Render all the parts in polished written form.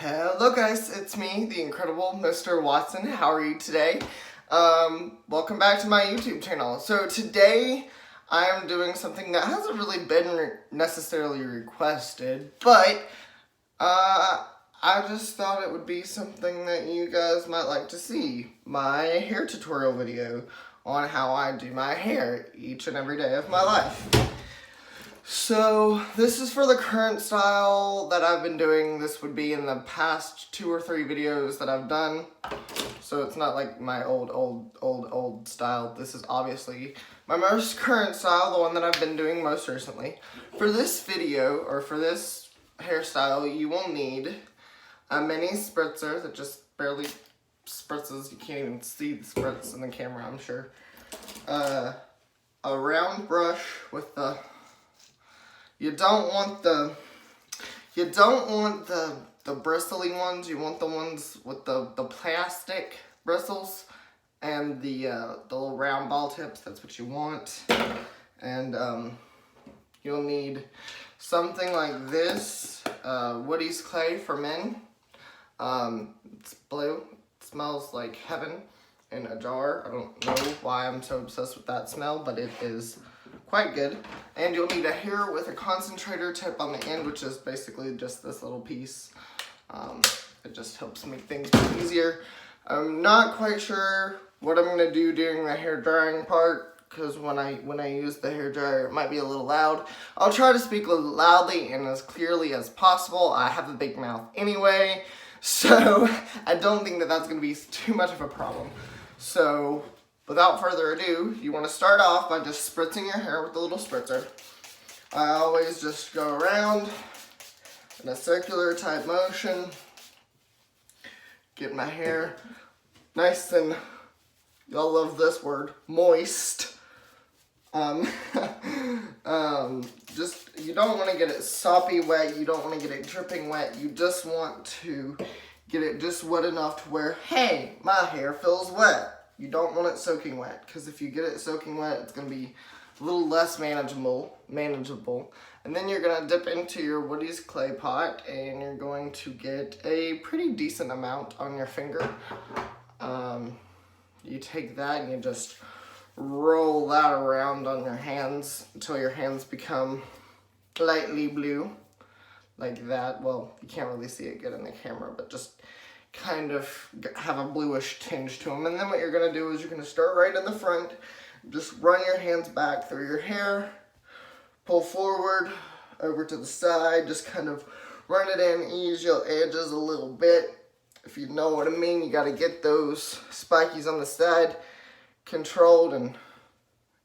Hello guys, it's me, the incredible Mr. Watson. How are you today? Welcome back to my YouTube channel. So today I am doing something that hasn't really been necessarily requested, but I just thought it would be something that you guys might like to see. My hair tutorial video on how I do my hair each and every day of my life. So this is for the current style that I've been doing. This would be in the past 2 or 3 videos that I've done. So it's not like my old style. This is obviously my most current style, the one that I've been doing most recently. For this video, or for this hairstyle, you will need a mini spritzer that just barely spritzes. You can't even see the spritz in the camera, I'm sure. A round brush with the... You don't want the bristly ones. You want the ones with the plastic bristles and the little round ball tips. That's what you want. And you'll need something like this, Woody's Clay for Men. It's blue. It smells like heaven in a jar. I don't know why I'm so obsessed with that smell, but it is quite good. And you'll need a hair with a concentrator tip on the end, which is basically just this little piece. It just helps make things easier. I'm not quite sure what I'm gonna do during the hair drying part, because when I use the hair dryer, it might be a little loud. I'll try to speak loudly and as clearly as possible. I have a big mouth anyway, so I don't think that that's gonna be too much of a problem. So, without further ado, you want to start off by just spritzing your hair with a little spritzer. I always just go around in a circular type motion. Get my hair nice and, y'all love this word, moist. Just, you don't want to get it soppy wet. You don't want to get it dripping wet. You just want to get it just wet enough to where, hey, my hair feels wet. You don't want it soaking wet, because if you get it soaking wet, it's going to be a little less manageable. And then you're going to dip into your Woody's Clay pot, and you're going to get a pretty decent amount on your finger. You take that and you just roll that around on your hands until your hands become lightly blue, like that. Well, you can't really see it good in the camera, but just kind of have a bluish tinge to them. And then what you're going to do is you're going to start right in the front. Just run your hands back through your hair, pull forward, over to the side, just kind of run it in, ease your edges a little bit. If you know what I mean, you got to get those spikies on the side controlled and,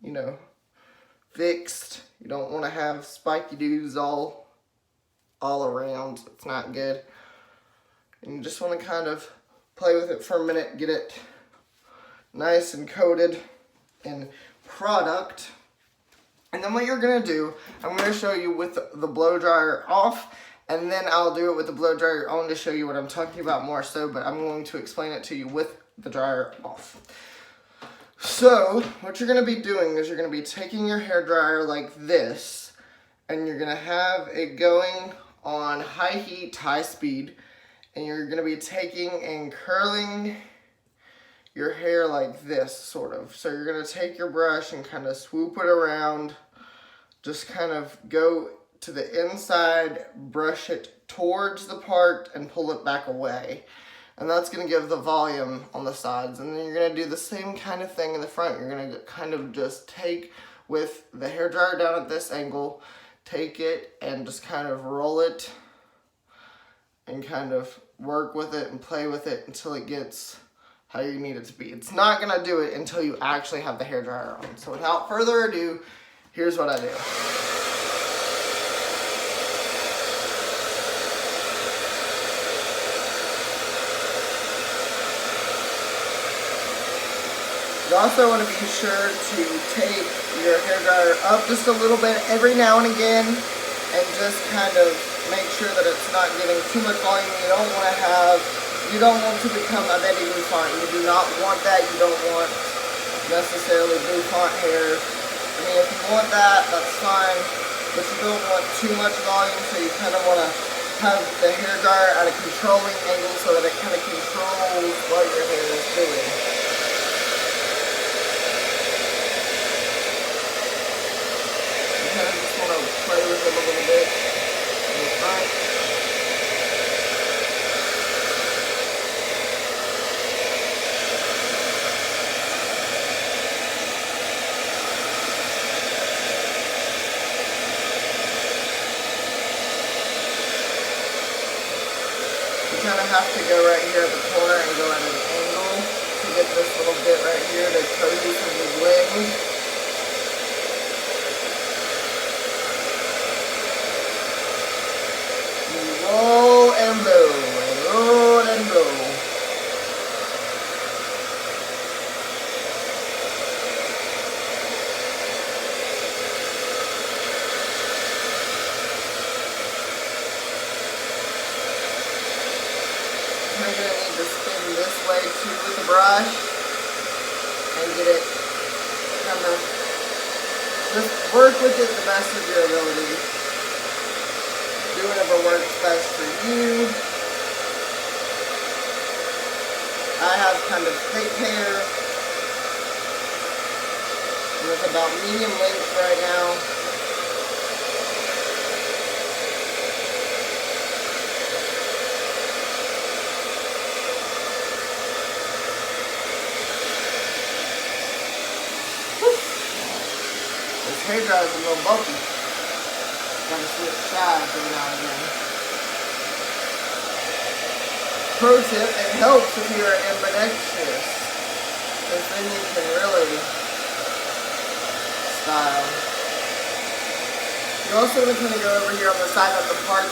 you know, fixed. You don't want to have spiky doos all around. It's not good. And you just want to kind of play with it for a minute, get it nice and coated in product. And then what you're going to do, I'm going to show you with the blow dryer off, and then I'll do it with the blow dryer on to show you what I'm talking about more so, but I'm going to explain it to you with the dryer off. So what you're going to be doing is you're going to be taking your hair dryer like this, and you're going to have it going on high heat, high speed. And you're going to be taking and curling your hair like this, sort of. So you're going to take your brush and kind of swoop it around. Just kind of go to the inside, brush it towards the part, and pull it back away. And that's going to give the volume on the sides. And then you're going to do the same kind of thing in the front. You're going to kind of just take, with the hairdryer down at this angle, take it and just kind of roll it and kind of work with it and play with it until it gets how you need it to be. It's not going to do it until you actually have the hairdryer on. So without further ado, here's what I do. You also want to be sure to take your hairdryer up just a little bit every now and again and just kind of make sure that it's not getting too much volume. You don't want to become a Betty Bouffant. You do not want that. You don't want necessarily Bouffant hair. I mean, if you want that, that's fine, but you don't want too much volume, so you kind of want to have the hair dryer at a controlling angle so that it kind of controls what your hair is doing. You kind of just want to play with it a little bit in the front. You kind of have to go right here at the corner and go at an angle to get this little bit right here to cozy from the wing. You roll and blow, and roll and blow. You're going to need to spin this way too with the brush and get it kind of, just work with it the best of your ability. Do whatever works best for you. I have kind of thick hair, and it's about medium length right now. Hair dryer is a little bulky. Gotta switch sides every now and again. Pro tip, it helps if you're ambidextrous, because then you can really style. You also want to kind of go over here on the side that the part,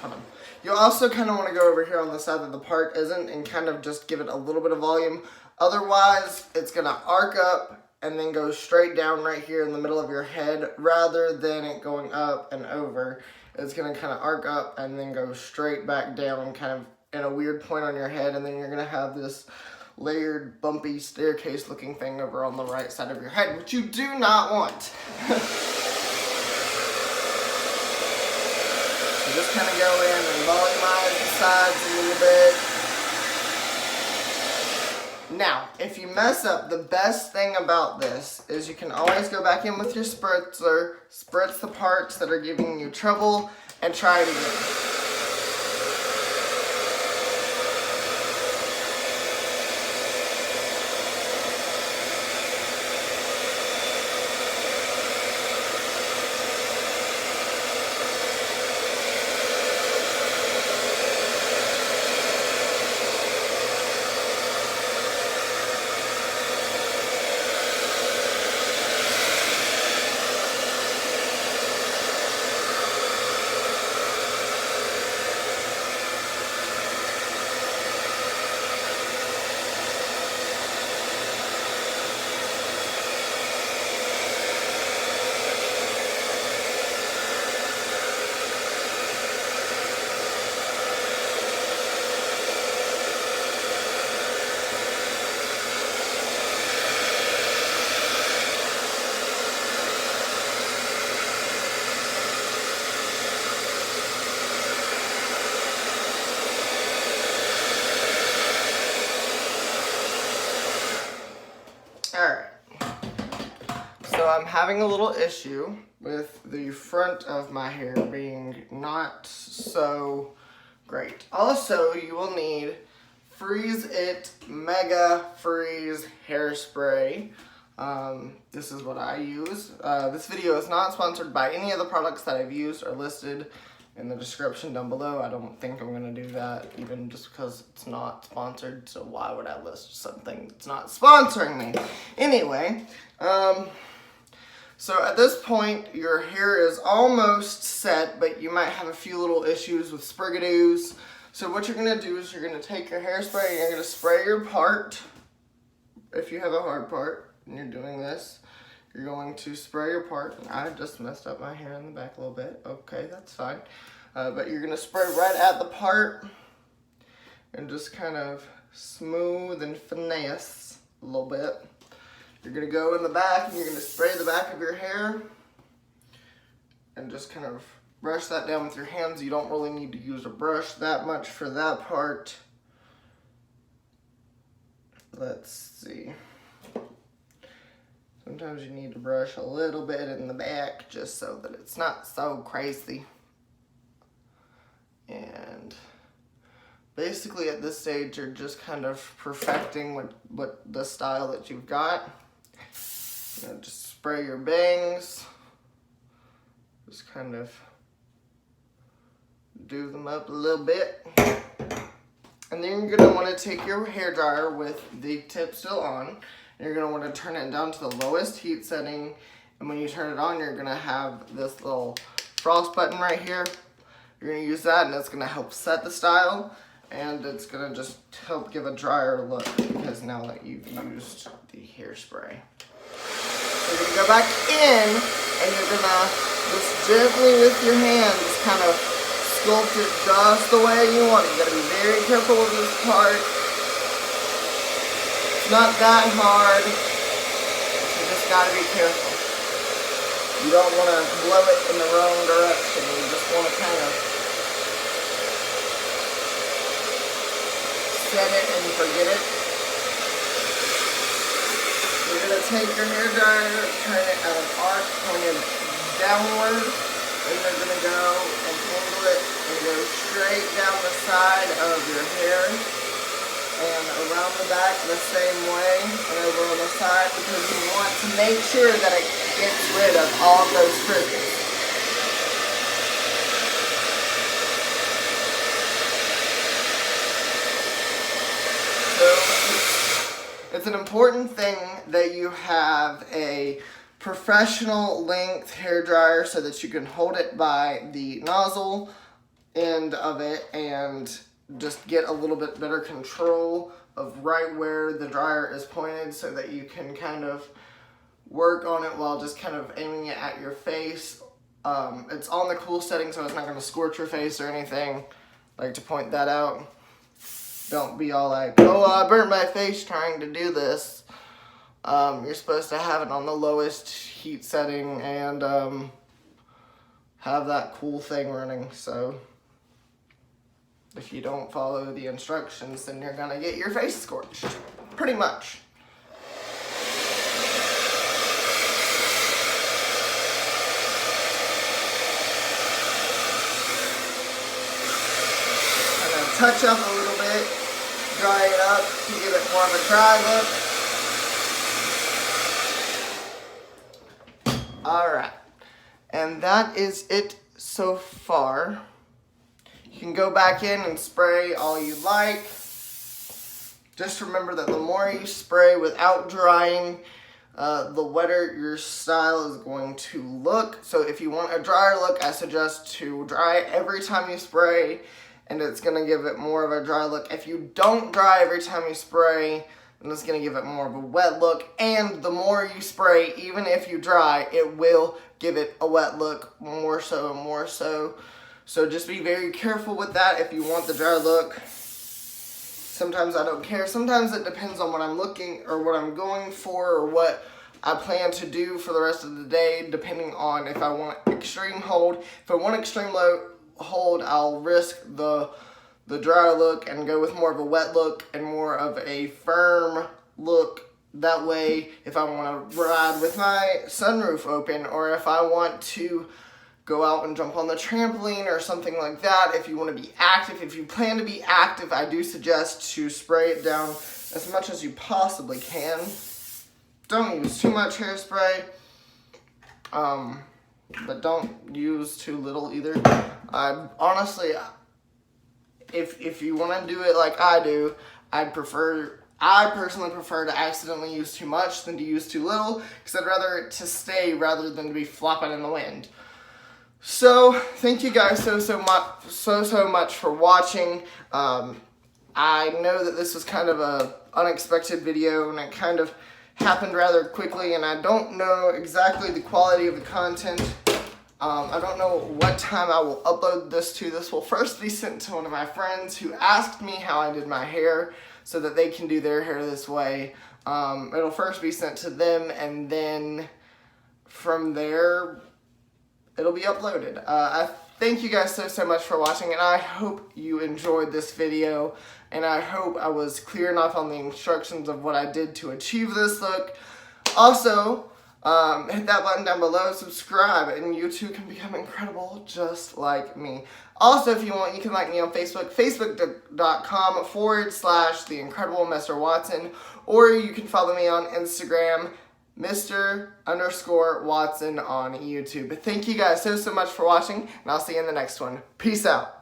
hold on. You also kind of want to go over here on the side that the part isn't and kind of just give it a little bit of volume. Otherwise, it's going to arc up and then go straight down right here in the middle of your head rather than it going up and over. It's going to kind of arc up and then go straight back down kind of in a weird point on your head, and then you're going to have this layered, bumpy, staircase looking thing over on the right side of your head, which you do not want. So just kind of go in and volumize the sides a little bit. Now, if you mess up, the best thing about this is you can always go back in with your spritzer, spritz the parts that are giving you trouble, and try it again. Alright, so I'm having a little issue with the front of my hair being not so great. Also, you will need Freeze It Mega Freeze Hairspray. This is what I use. This video is not sponsored by any of the products that I've used or listed in the description down below. I don't think I'm going to do that, even just because it's not sponsored, so why would I list something that's not sponsoring me? Anyway, so at this point, your hair is almost set, but you might have a few little issues with sprigadoos. So what you're going to do is you're going to take your hairspray and you're going to spray your part. If you have a hard part and you're doing this, you're going to spray your part. I just messed up my hair in the back a little bit. Okay, that's fine. But you're going to spray right at the part and just kind of smooth and finesse a little bit. You're going to go in the back and you're going to spray the back of your hair and just kind of brush that down with your hands. You don't really need to use a brush that much for that part. Let's see. Sometimes you need to brush a little bit in the back just so that it's not so crazy. And basically at this stage, you're just kind of perfecting what the style that you've got. You know, just spray your bangs. Just kind of do them up a little bit. And then you're gonna wanna take your hairdryer with the tip still on, and you're gonna wanna turn it down to the lowest heat setting. And when you turn it on, you're gonna have this little frost button right here. You're gonna use that, and it's gonna help set the style, and it's gonna just help give a drier look because now that you've used the hairspray. So you're gonna go back in, and you're gonna just gently with your hand, just kind of sculpt it just the way you want it. You gotta be very careful with this part. It's not that hard. You just gotta be careful. You don't want to blow it in the wrong direction. You just want to kind of set it and forget it. You're going to take your hairdryer, turn it at an arc pointed downward, and you're going to go and angle it and go straight down the side of your hair and around the back the same way and over on the side, because you want to make sure that it gets rid of all of those frizz. So it's an important thing that you have a professional length hairdryer so that you can hold it by the nozzle end of it and just get a little bit better control of right where the dryer is pointed so that you can kind of work on it while just kind of aiming it at your face. It's on the cool setting, so it's not going to scorch your face or anything. I like to point that out. Don't be all like, oh, I burnt my face trying to do this. You're supposed to have it on the lowest heat setting and have that cool thing running. So if you don't follow the instructions, then you're gonna get your face scorched, pretty much. Kind of touch up a little bit, dry it up to give it more of a dry look. All right, and that is it so far. You can go back in and spray all you like. Just remember that the more you spray without drying, the wetter your style is going to look. So if you want a drier look, I suggest to dry every time you spray, and it's going to give it more of a dry look. If you don't dry every time you spray, then it's going to give it more of a wet look. And the more you spray, even if you dry, it will give it a wet look more so and more so. So just be very careful with that if you want the dry look. Sometimes I don't care. Sometimes it depends on what I'm looking or what I'm going for or what I plan to do for the rest of the day, depending on if I want extreme hold. If I want extreme low hold, I'll risk the dry look and go with more of a wet look and more of a firm look. That way, if I want to ride with my sunroof open, or if I want to go out and jump on the trampoline or something like that, if you want to be active, if you plan to be active, I do suggest to spray it down as much as you possibly can. Don't use too much hairspray, but don't use too little either. Honestly, if you want to do it like I do, I personally prefer to accidentally use too much than to use too little, because I'd rather it to stay rather than to be flopping in the wind. So thank you guys so much for watching. I know that this was kind of a unexpected video, and it kind of happened rather quickly, and I don't know exactly the quality of the content. I don't know what time I will upload this to. This will first be sent to one of my friends who asked me how I did my hair so that they can do their hair this way. It'll first be sent to them, and then from there it'll be uploaded. I thank you guys so much for watching, and I hope you enjoyed this video, and I hope I was clear enough on the instructions of what I did to achieve this look. Also, hit that button down below, subscribe, and you too can become incredible just like me. Also, if you want, you can like me on Facebook, facebook.com/The Incredible Mr. Watson, or you can follow me on Instagram, Mr._Watson on YouTube. Thank you guys so much for watching, and I'll see you in the next one. Peace out.